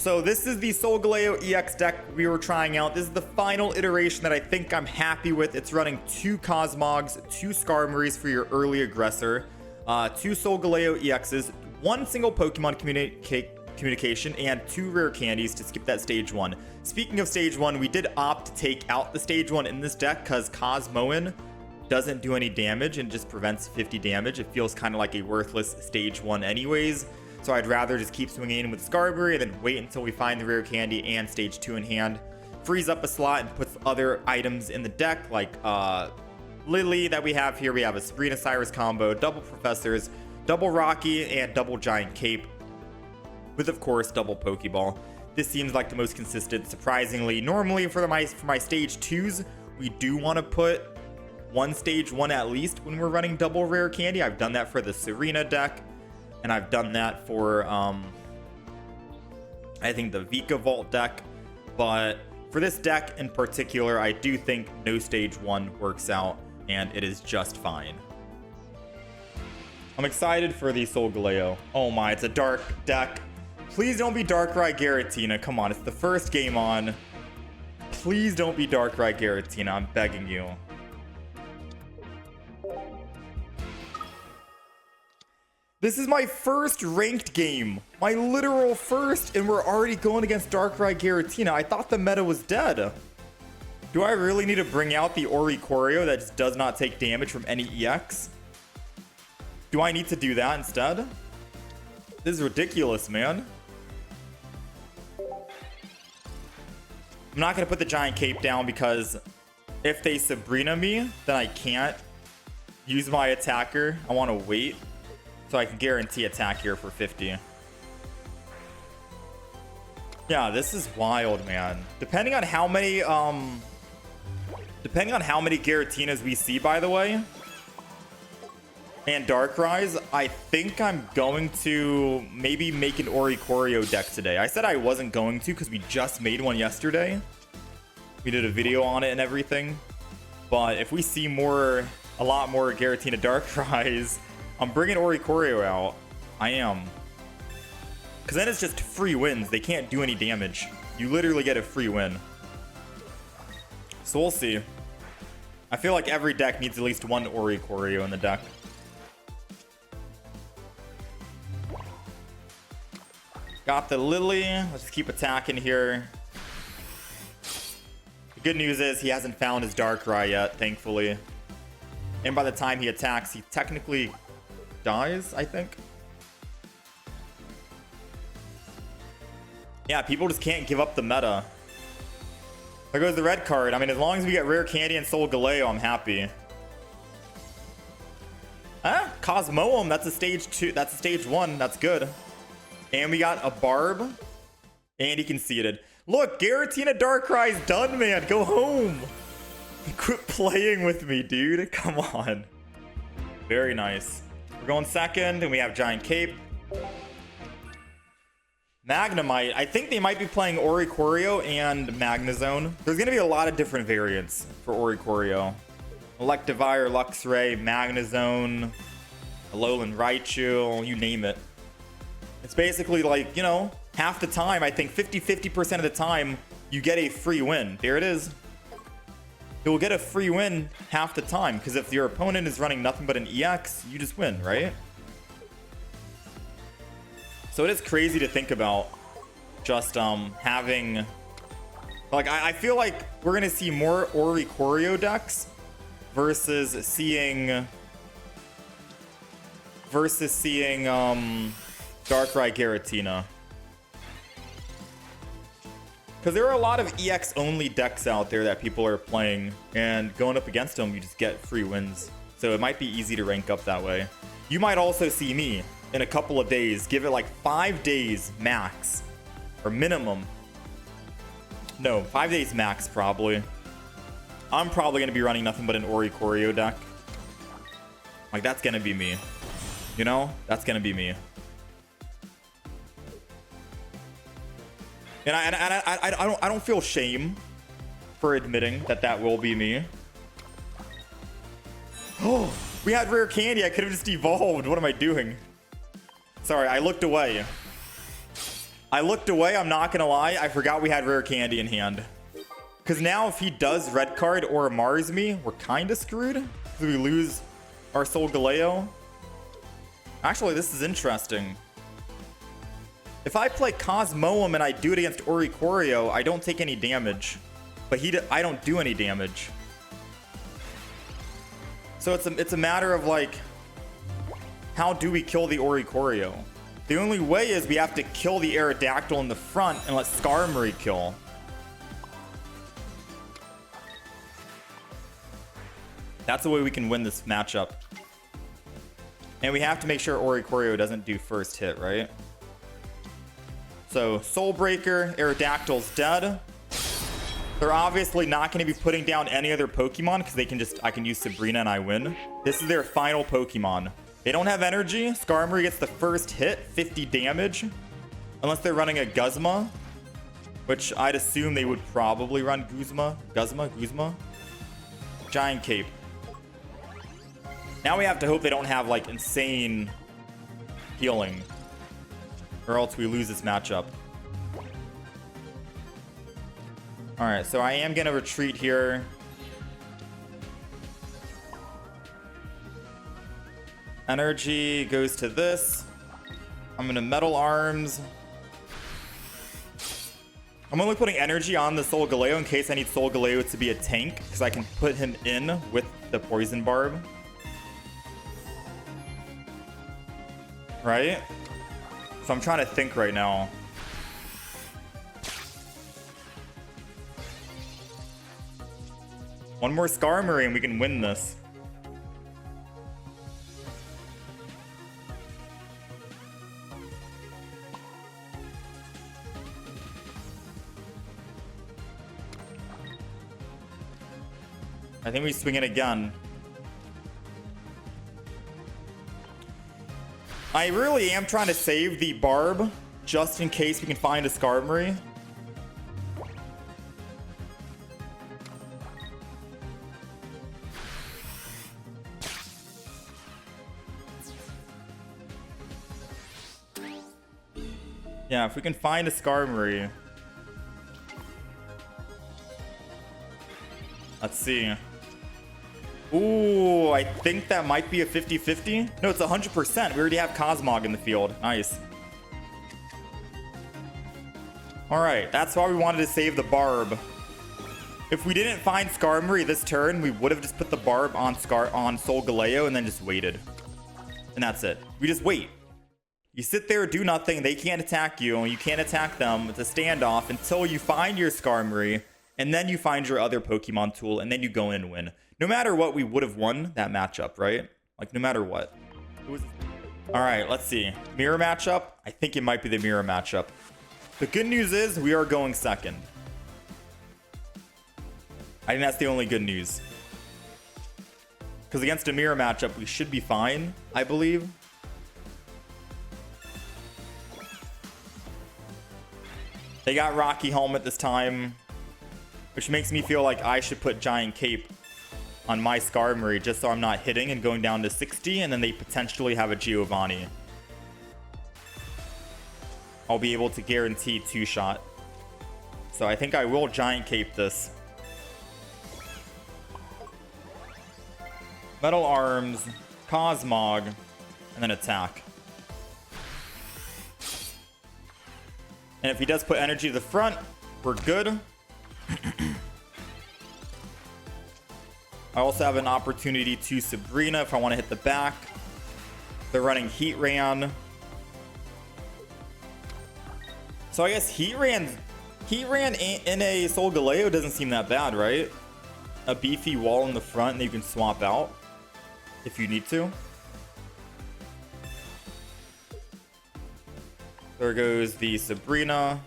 So this is the Solgaleo EX deck we were trying out. This is the final iteration that I think I'm happy with. It's running 2 Cosmogs, 2 Skarmorys for your early aggressor, 2 Solgaleo EXs, 1 single Pokemon communication, and 2 rare candies to skip that stage 1. Speaking of stage 1, we did opt to take out the stage 1 in this deck because Cosmoan doesn't do any damage and just prevents 50 damage. It feels kind of like a worthless stage 1 anyways. So I'd rather just keep swinging in with Skarmory and then wait until we find the rare candy and stage 2 in hand. Frees up a slot and puts other items in the deck like Lillie that we have here. We have a Sabrina Cyrus combo, double Professors, double Rocky, and double Giant Cape, with of course double Pokeball. This seems like the most consistent, surprisingly. Normally for my stage 2s, we do want to put 1 stage 1 at least when we're running double rare candy. I've done that for the Sabrina deck. And I've done that for, I think, the Vika Vault deck. But for this deck in particular, I do think no stage 1 works out, and it is just fine. I'm excited for the Solgaleo. Oh my, it's a dark deck. Please don't be Darkrai Giratina. Come on, it's the first game on. Please don't be Darkrai Giratina. I'm begging you. This is my first ranked game, my literal first, and we're already going against Darkrai Giratina. I thought the meta was dead. Do I really need to bring out the Oricorio that just does not take damage from any EX? Do I need to do that instead? This is ridiculous, man. I'm not going to put the Giant Cape down because if they Sabrina me, then I can't use my attacker. I want to wait. So I can guarantee attack here for 50. Yeah, this is wild, man. Depending on how many Giratinas we see, by the way, and Darkrai's, I think I'm going to maybe make an Oricorio deck today. I said I wasn't going to because we just made one yesterday. We did a video on it and everything. But if we see a lot more Giratina Darkrai's, I'm bringing Oricorio out. I am. Because then it's just free wins. They can't do any damage. You literally get a free win. So we'll see. I feel like every deck needs at least 1 Oricorio in the deck. Got the Lillie. Let's just keep attacking here. The good news is he hasn't found his Darkrai yet, thankfully. And by the time he attacks, he technically dies, I think. Yeah, people just can't give up the meta. There goes the red card. I mean, as long as we get rare candy and Solgaleo, I'm happy. Cosmoem, that's a stage 2. That's a stage 1. That's good. And we got a Barb. And he conceded. Look, Giratina Darkrai's done, man. Go home. Quit playing with me, dude. Come on. Very nice. We're going second, and we have Giant Cape. Magnemite. I think they might be playing Oricorio and Magnezone. There's going to be a lot of different variants for Oricorio. Electivire, Luxray, Magnezone, Alolan Raichu, you name it. It's basically like, you know, half the time, I think 50% of the time, you get a free win. There it is. You'll get a free win half the time, because if your opponent is running nothing but an EX, you just win, right? So it is crazy to think about just having... Like, I feel like we're going to see more Oricorio decks versus seeing Darkrai Giratina. Because there are a lot of EX-only decks out there that people are playing, and going up against them, you just get free wins. So it might be easy to rank up that way. You might also see me in a couple of days. Give it like 5 days max, or minimum. No, 5 days max, probably. I'm probably going to be running nothing but an Oricorio deck. Like, that's going to be me. You know? That's going to be me. And I don't feel shame for admitting that that will be me. Oh, we had rare candy. I could have just evolved. What am I doing? Sorry, I looked away. I looked away, I'm not gonna lie. I forgot we had rare candy in hand. Because now if he does red card or Mars me, we're kind of screwed. Because we lose our Solgaleo. Actually, this is interesting. If I play Cosmoem and I do it against Oricorio, I don't take any damage. But I don't do any damage. So it's a matter of like, how do we kill the Oricorio? The only way is we have to kill the Aerodactyl in the front and let Skarmory kill. That's the way we can win this matchup. And we have to make sure Oricorio doesn't do first hit, right? So, Soul Breaker, Aerodactyl's dead. They're obviously not going to be putting down any other Pokemon because I can use Sabrina and I win. This is their final Pokemon. They don't have energy. Skarmory gets the first hit, 50 damage. Unless they're running a Guzma, which I'd assume they would probably run Guzma. Giant Cape. Now we have to hope they don't have like insane healing, or else we lose this matchup. Alright, so I am going to retreat here. Energy goes to this. I'm going to Metal Arms. I'm only putting energy on the Solgaleo in case I need Solgaleo to be a tank, because I can put him in with the Poison Barb. Right? So I'm trying to think right now. One more Skarmory and we can win this. I think we swing it again. I really am trying to save the Barb just in case we can find a Skarmory. Yeah, if we can find a Skarmory. Let's see. Ooh, I think that might be a 50-50. No, it's 100%. We already have Cosmog in the field. Nice. All right, that's why we wanted to save the Barb. If we didn't find Skarmory this turn, we would have just put the Barb on Solgaleo and then just waited. And that's it. We just wait. You sit there, do nothing. They can't attack you, and you can't attack them. It's a standoff until you find your Skarmory, and then you find your other Pokemon tool, and then you go in and win. No matter what, we would have won that matchup, right? Like, no matter what. All right, let's see. Mirror matchup? I think it might be the mirror matchup. The good news is we are going second. I think that's the only good news. Because against a mirror matchup, we should be fine, I believe. They got Rocky Helmet this time, which makes me feel like I should put Giant Cape on my Skarmory just so I'm not hitting and going down to 60, and then they potentially have a Giovanni. I'll be able to guarantee 2-shot. So I think I will Giant Cape this. Metal Arms, Cosmog, and then attack. And if he does put energy to the front, we're good. I also have an opportunity to Sabrina if I want to hit the back. They're running Heat Ran. So I guess Heat Ran in a Solgaleo doesn't seem that bad, right? A beefy wall in the front and you can swap out if you need to. There goes the Sabrina.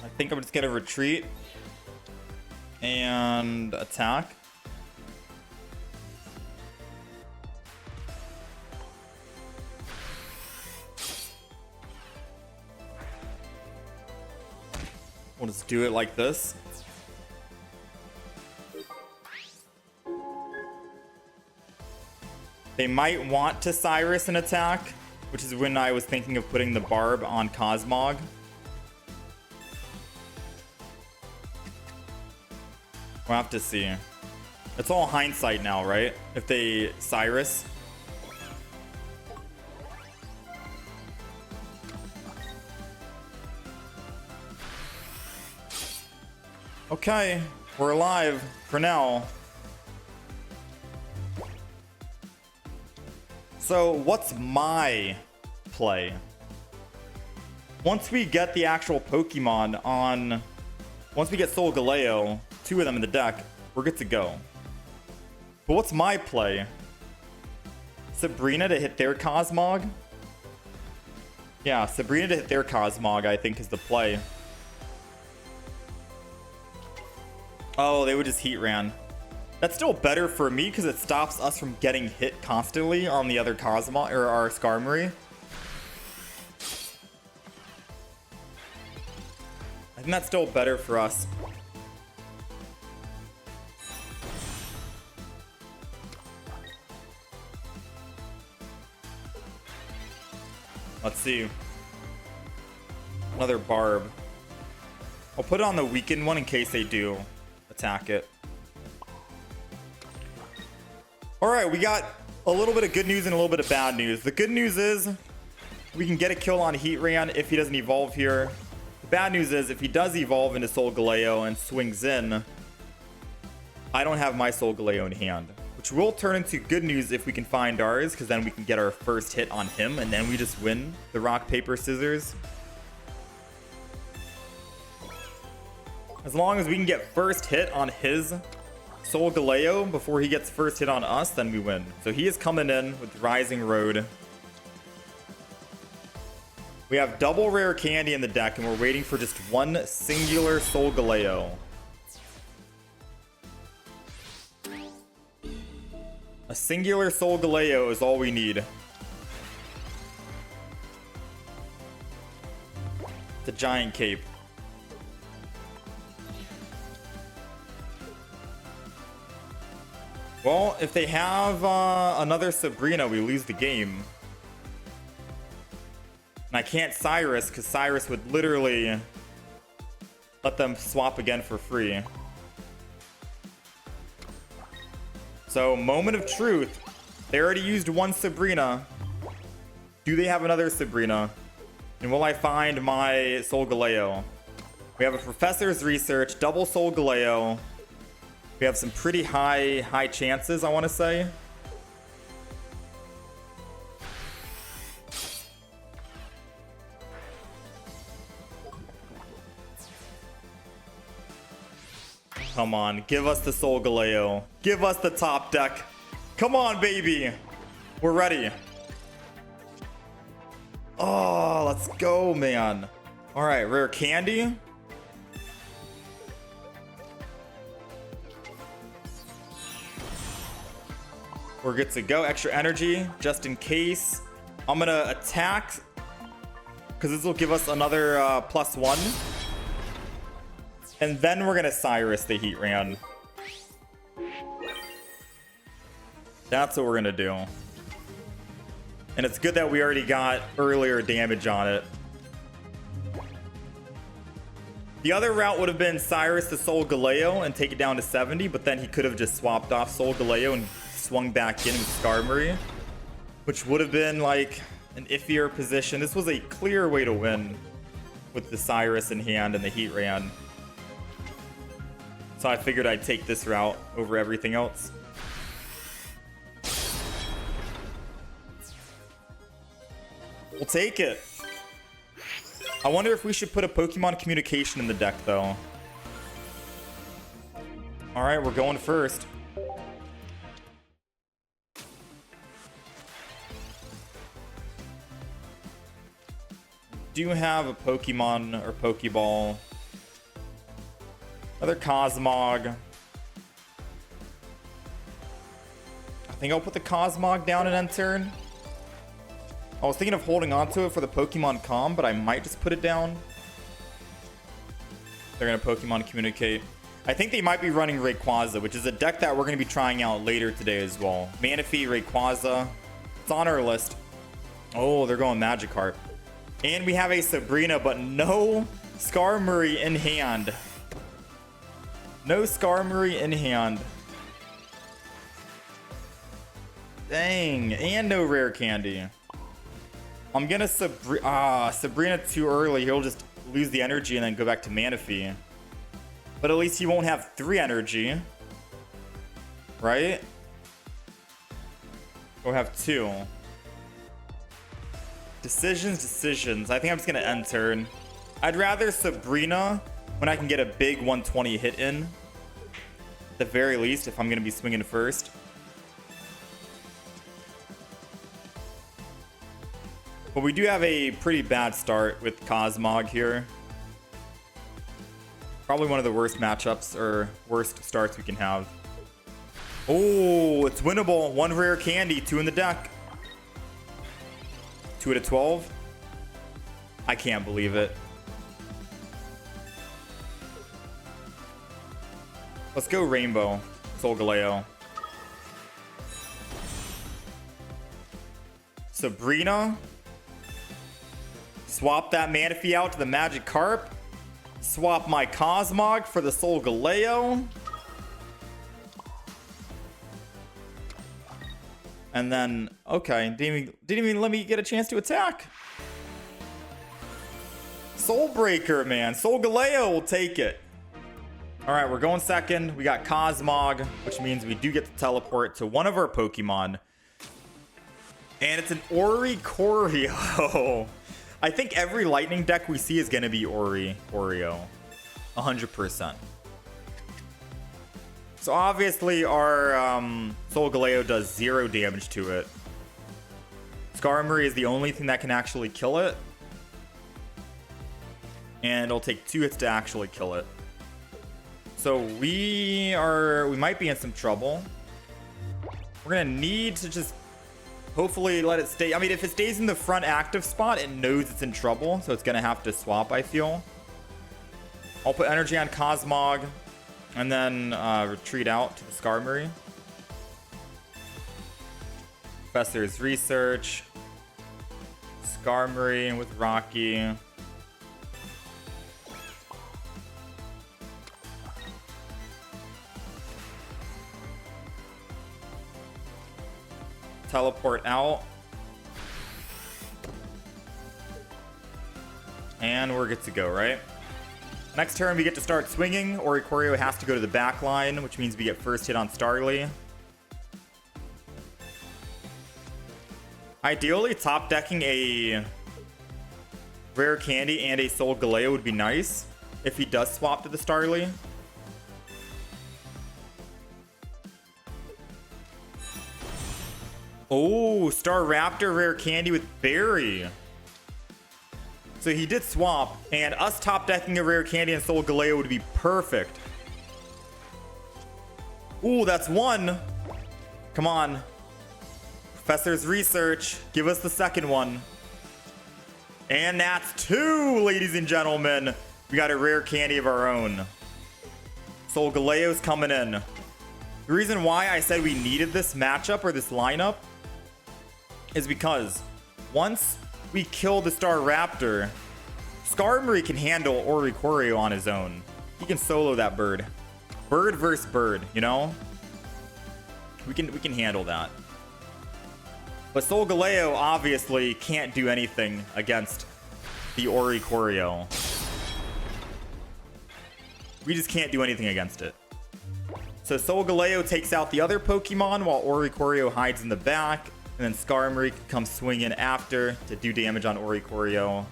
I think I'm just gonna retreat and attack. We'll just do it like this. They might want to Cyrus an attack, which is when I was thinking of putting the Barb on Cosmog. We'll have to see. It's all hindsight now, right? If they Cyrus. Okay, we're alive for now. So what's my play? Once we get the actual Pokemon on, once we get Solgaleo, 2 of them in the deck, we're good to go. But what's my play? Sabrina to hit their Cosmog? Yeah, Sabrina to hit their Cosmog, I think, is the play. Oh, they would just Heat Ran. That's still better for me because it stops us from getting hit constantly on the other Cosmog or our Skarmory. I think that's still better for us. Let's see. Another Barb. I'll put it on the weakened one in case they do attack it. Alright, we got a little bit of good news and a little bit of bad news. The good news is we can get a kill on Heat Ran if he doesn't evolve here. The bad news is if he does evolve into Solgaleo and swings in, I don't have my Solgaleo in hand. Which will turn into good news if we can find ours, because then we can get our first hit on him and then we just win the rock, paper, scissors. As long as we can get first hit on his Solgaleo before he gets first hit on us, then we win. So he is coming in with Rising Road. We have double rare candy in the deck and we're waiting for just one singular Solgaleo. A singular Solgaleo is all we need. It's a giant cape. Well, if they have another Sabrina, we lose the game. And I can't Cyrus, because Cyrus would literally let them swap again for free. So, moment of truth. They already used one Sabrina. Do they have another Sabrina? And will I find my Solgaleo? We have a Professor's Research, double Solgaleo. We have some pretty high chances, I want to say. Come on, give us the Solgaleo. Give us the top deck. Come on, baby. We're ready. Oh, let's go, man. All right, rare candy. We're good to go. Extra energy, just in case. I'm going to attack, because this will give us another +1. And then we're going to Cyrus the Heat Ran. That's what we're going to do. And it's good that we already got earlier damage on it. The other route would have been Cyrus the Solgaleo and take it down to 70, but then he could have just swapped off Solgaleo and swung back in with Skarmory, which would have been like an iffier position. This was a clear way to win with the Cyrus in hand and the Heat Ran. So I figured I'd take this route over everything else. We'll take it. I wonder if we should put a Pokemon communication in the deck, though. All right, we're going first. Do have a Pokemon or Pokeball. Another Cosmog. I think I'll put the Cosmog down and end turn. I was thinking of holding on to it for the Pokemon Com, but I might just put it down. They're going to Pokemon Communicate. I think they might be running Rayquaza, which is a deck that we're going to be trying out later today as well. Manaphy, Rayquaza. It's on our list. Oh, they're going Magikarp. And we have a Sabrina, but no Skarmory in hand. No Skarmory in hand. Dang. And no rare candy. I'm going to Sabrina too early. He'll just lose the energy and then go back to Manaphy. But at least he won't have 3 energy. Right? We'll have 2. Decisions. I think I'm just going to end turn. I'd rather Sabrina when I can get a big 120 hit in. At the very least, if I'm going to be swinging first. But we do have a pretty bad start with Cosmog here. Probably one of the worst matchups or worst starts we can have. Oh, it's winnable. 1 rare candy, 2 in the deck. 2 out of 12. I can't believe it. Let's go Rainbow. Solgaleo. Sabrina. Swap that Manaphy out to the Magikarp. Swap my Cosmog for the Solgaleo. And then, okay, didn't even let me get a chance to attack. Soul Breaker, man. Solgaleo will take it. All right, we're going second. We got Cosmog, which means we do get to teleport to one of our Pokemon. And it's an Oricorio. I think every lightning deck we see is going to be Oreo. 100%. So obviously our Solgaleo does 0 damage to it. Skarmory is the only thing that can actually kill it. And it'll take 2 hits to actually kill it. So we might be in some trouble. We're going to need to just hopefully let it stay. I mean, if it stays in the front active spot, it knows it's in trouble. So it's going to have to swap, I feel. I'll put energy on Cosmog. And then retreat out to the Skarmory. Professor's Research. Skarmory with Rocky. Teleport out. And we're good to go, right? Next turn, we get to start swinging. Oricorio has to go to the back line, which means we get first hit on Starly. Ideally, top decking a rare candy and a Solgaleo would be nice if he does swap to the Starly. Oh, Staraptor rare candy with Berry. So he did swap, and us top decking a rare candy and Solgaleo would be perfect. Ooh, that's 1. Come on. Professor's Research. Give us the second one. And that's 2, ladies and gentlemen. We got a rare candy of our own. Solgaleo's coming in. The reason why I said we needed this matchup or this lineup is because once we kill the Staraptor, Skarmory can handle Oricorio on his own. He can solo that bird. Bird versus bird, you know? We can handle that. But Solgaleo obviously can't do anything against the Oricorio. We just can't do anything against it. So Solgaleo takes out the other Pokemon while Oricorio hides in the back. And then Skarmory comes swing in after to do damage on Oricorio.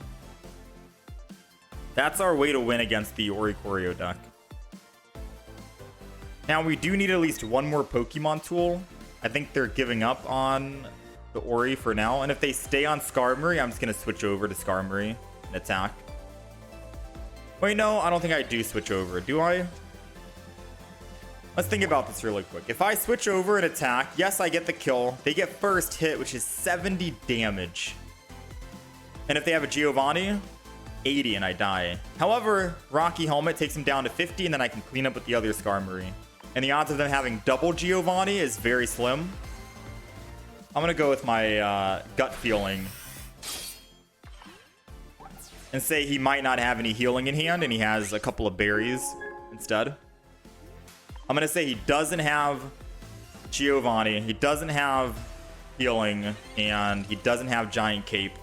That's our way to win against the Oricorio deck. Now, we do need at least one more Pokemon tool. I think they're giving up on the Ori for now. And if they stay on Skarmory, I'm just going to switch over to Skarmory and attack. Wait, no, I don't think I do switch over. Do I? Let's think about this really quick. If I switch over and attack, yes, I get the kill. They get first hit, which is 70 damage. And if they have a Giovanni, 80 and I die. However, Rocky Helmet takes him down to 50 and then I can clean up with the other Skarmory. And the odds of them having double Giovanni is very slim. I'm going to go with my gut feeling and say he might not have any healing in hand and he has a couple of berries instead. I'm going to say he doesn't have Giovanni, he doesn't have healing, and he doesn't have Giant Cape.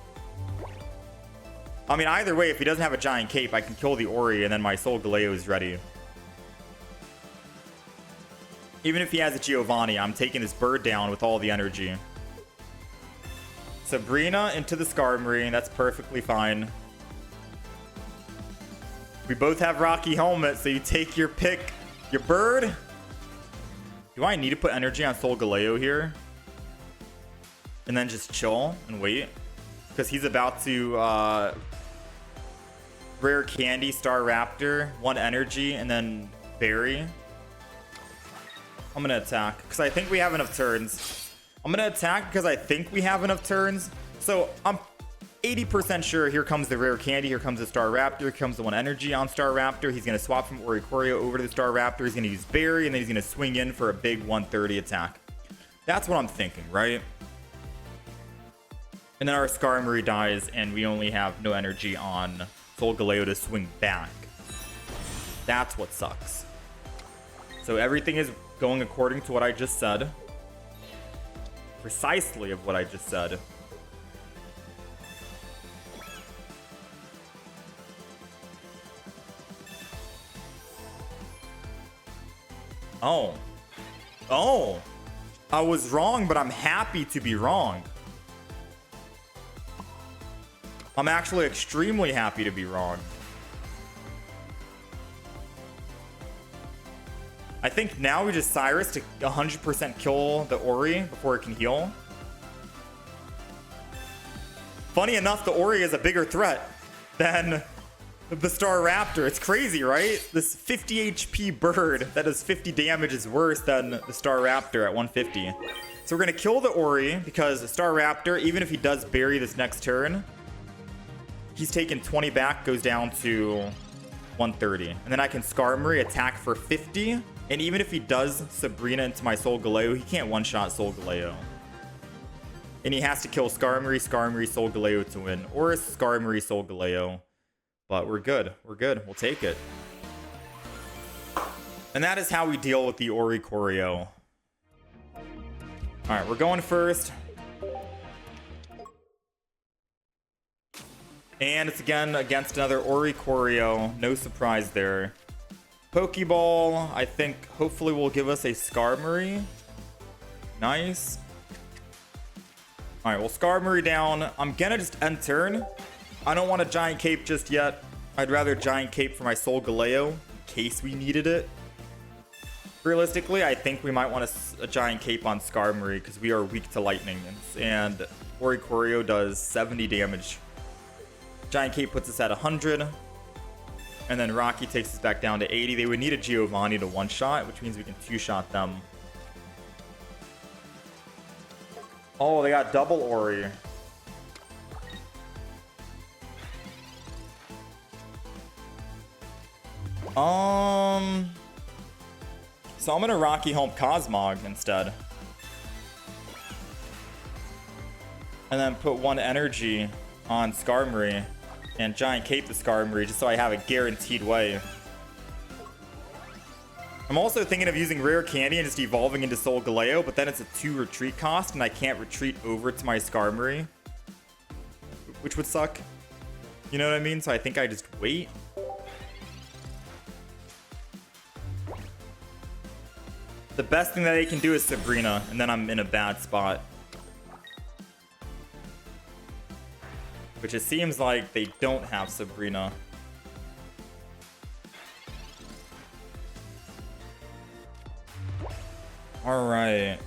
I mean, either way, if he doesn't have a Giant Cape, I can kill the Ori and then my Solgaleo is ready. Even if he has a Giovanni, I'm taking this bird down with all the energy. Sabrina into the Skarmory, that's perfectly fine. We both have Rocky Helmet, so you take your pick. Your bird? Do I need to put energy on Solgaleo here? And then just chill and wait? Because he's about to rare candy, Star Raptor, 1 energy, and then berry. I'm gonna attack because I think we have enough turns. I'm gonna attack because I think we have enough turns. So I'm 80% sure here comes the rare candy, here comes the Star Raptor, here comes the 1 energy on Star Raptor. He's gonna swap from Oricorio over to the Star Raptor. He's gonna use berry and then he's gonna swing in for a big 130 attack. That's what I'm thinking, right? And then our Skarmory dies and we only have no energy on Solgaleo to swing back. That's what sucks. So everything is going according to what I just said. Precisely of what I just said. Oh. Oh. I was wrong, but I'm happy to be wrong. I'm actually extremely happy to be wrong. I think now we just Cyrus to 100% kill the Ori before it can heal. Funny enough, the Ori is a bigger threat than the Star Raptor. It's crazy, right? This 50 HP bird that does 50 damage is worse than the Star Raptor at 150. So we're going to kill the Ori because the Star Raptor, even if he does bury this next turn, he's taking 20 back, goes down to 130. And then I can Skarmory attack for 50. And even if he does Sabrina into my Solgaleo, he can't one-shot Solgaleo. And he has to kill Skarmory, Solgaleo to win. Or Skarmory, Solgaleo. But we're good. We're good. We'll take it. And that is how we deal with the Oricorio. Alright, we're going first. And it's again against another Oricorio. No surprise there. Pokeball, I think, hopefully will give us a Skarmory. Nice. Alright, well, Skarmory down. I'm gonna just end turn. I don't want a Giant Cape just yet. I'd rather Giant Cape for my Solgaleo in case we needed it. Realistically, I think we might want a Giant Cape on Skarmory because we are weak to lightning. And Oricorio does 70 damage. Giant Cape puts us at 100. And then Rocky takes us back down to 80. They would need a Giovanni to one-shot, which means we can two-shot them. Oh, they got double Ori. So I'm gonna Rocky Helm Cosmog instead. And then put 1 energy on Skarmory. And Giant Cape the Skarmory, just so I have a guaranteed way. I'm also thinking of using Rare Candy and just evolving into Solgaleo, but then it's a 2 retreat cost, and I can't retreat over to my Skarmory. Which would suck. You know what I mean? So I think I just wait. The best thing that they can do is Sabrina, and then I'm in a bad spot. Which it seems like they don't have Sabrina. Alright.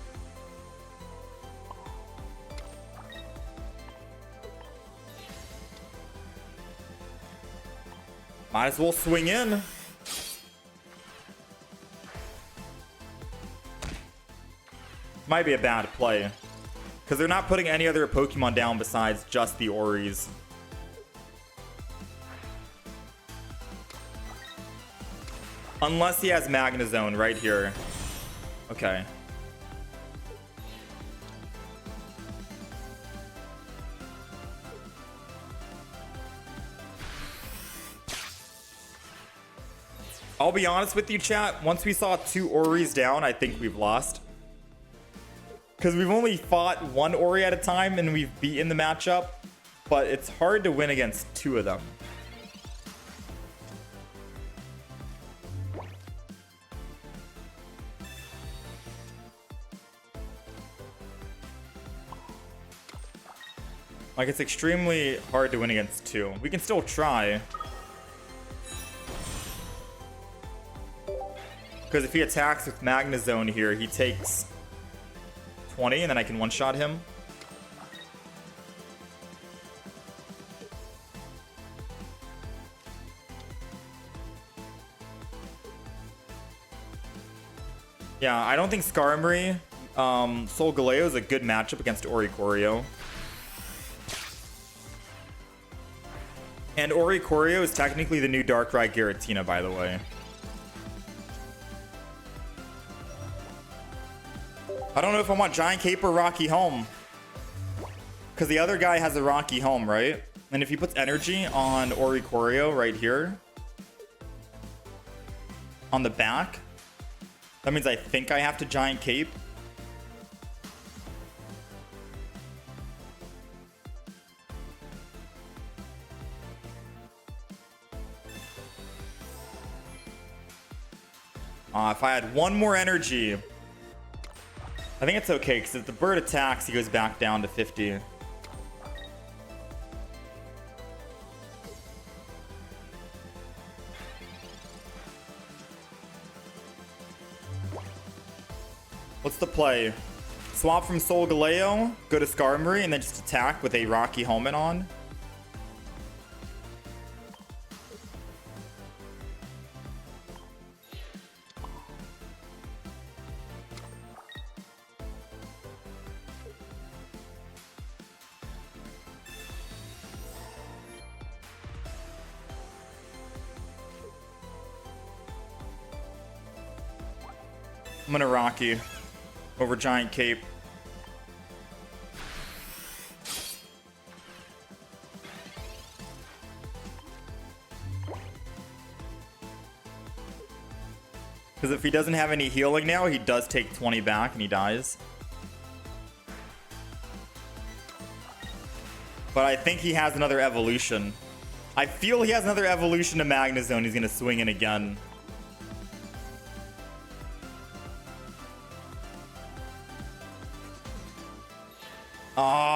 Might as well swing in. Might be a bad play. Because they're not putting any other Pokemon down besides just the Oris. Unless he has Magnezone right here. Okay. I'll be honest with you, chat. Once we saw 2 Oris down, I think we've lost. Because we've only fought 1 Ori at a time and we've beaten the matchup. But it's hard to win against 2 of them. Like, it's extremely hard to win against 2. We can still try. Because if he attacks with Magnezone here, he takes 20, and then I can one-shot him. Yeah, I don't think Skarmory, Solgaleo is a good matchup against Oricorio. And Oricorio is technically the new Darkrai Giratina, by the way. I don't know if I want Giant Cape or Rocky Home. Because the other guy has a Rocky Home, right? And if he puts energy on Oricorio right here, on the back, that means I think I have to Giant Cape. If I had 1 more energy, I think it's okay, because if the bird attacks, he goes back down to 50. What's the play? Swap from Solgaleo, go to Skarmory, and then just attack with a Rocky Helmet on. I'm gonna Rocky over Giant Cape. Because if he doesn't have any healing now, he does take 20 back and he dies. But I think he has another evolution. I feel he has another evolution to Magnezone. He's gonna swing in again.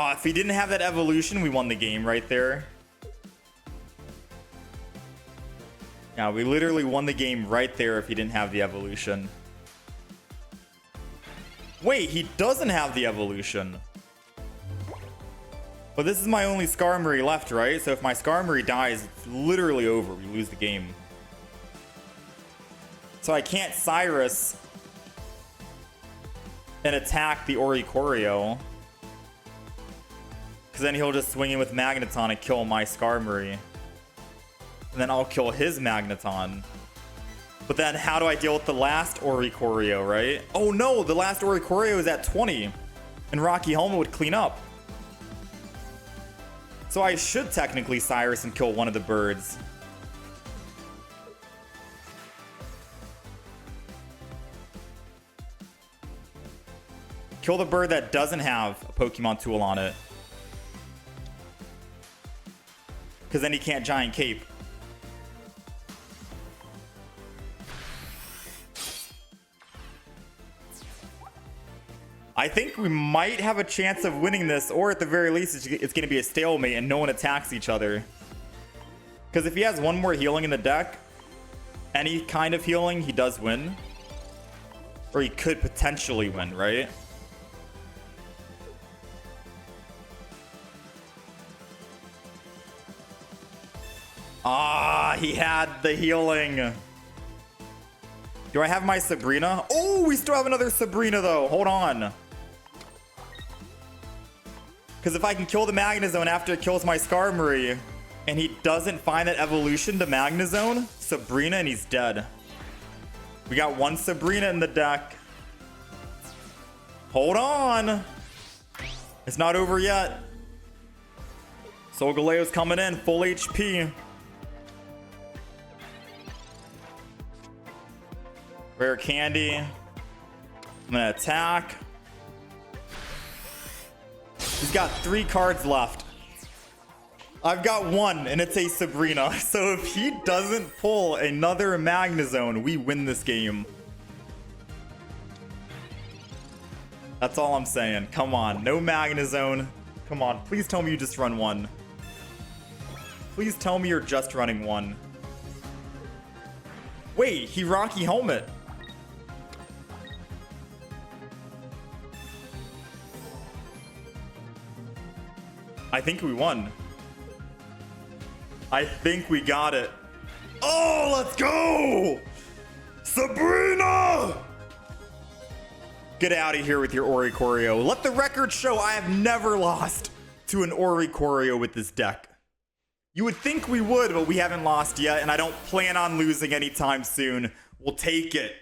If he didn't have that evolution, we won the game right there. Yeah, we literally won the game right there if he didn't have the evolution. Wait, he doesn't have the evolution. But this is my only Skarmory left, right? So if my Skarmory dies, it's literally over. We lose the game. So I can't Cyrus and attack the Oricorio. Because then he'll just swing in with Magneton and kill my Skarmory. And then I'll kill his Magneton. But then how do I deal with the last Oricorio, right? Oh no, the last Oricorio is at 20. And Rocky Helmet would clean up. So I should technically Cyrus and kill one of the birds. Kill the bird that doesn't have a Pokemon tool on it. Because then he can't Giant Cape. I think we might have a chance of winning this, or at the very least, it's going to be a stalemate and no one attacks each other. Because if he has 1 more healing in the deck, any kind of healing, he does win. Or he could potentially win, right? He had the healing. Do I have my Sabrina? Oh, we still have another Sabrina, though. Hold on. Because if I can kill the Magnezone after it kills my Skarmory, and he doesn't find that evolution to Magnezone, Sabrina, and he's dead. We got one Sabrina in the deck. Hold on. It's not over yet. Solgaleo's coming in, full HP. Rare candy. I'm gonna attack. He's got 3 cards left. I've got 1, and it's a Sabrina. So if he doesn't pull another Magnezone, we win this game. That's all I'm saying. Come on, no Magnezone. Come on, please tell me you just run 1. Please tell me you're just running 1. Wait, he Rocky Helmet. I think we won. I think we got it. Oh, let's go! Sabrina! Get out of here with your Oricorio. Let the record show I have never lost to an Oricorio with this deck. You would think we would, but we haven't lost yet, and I don't plan on losing anytime soon. We'll take it.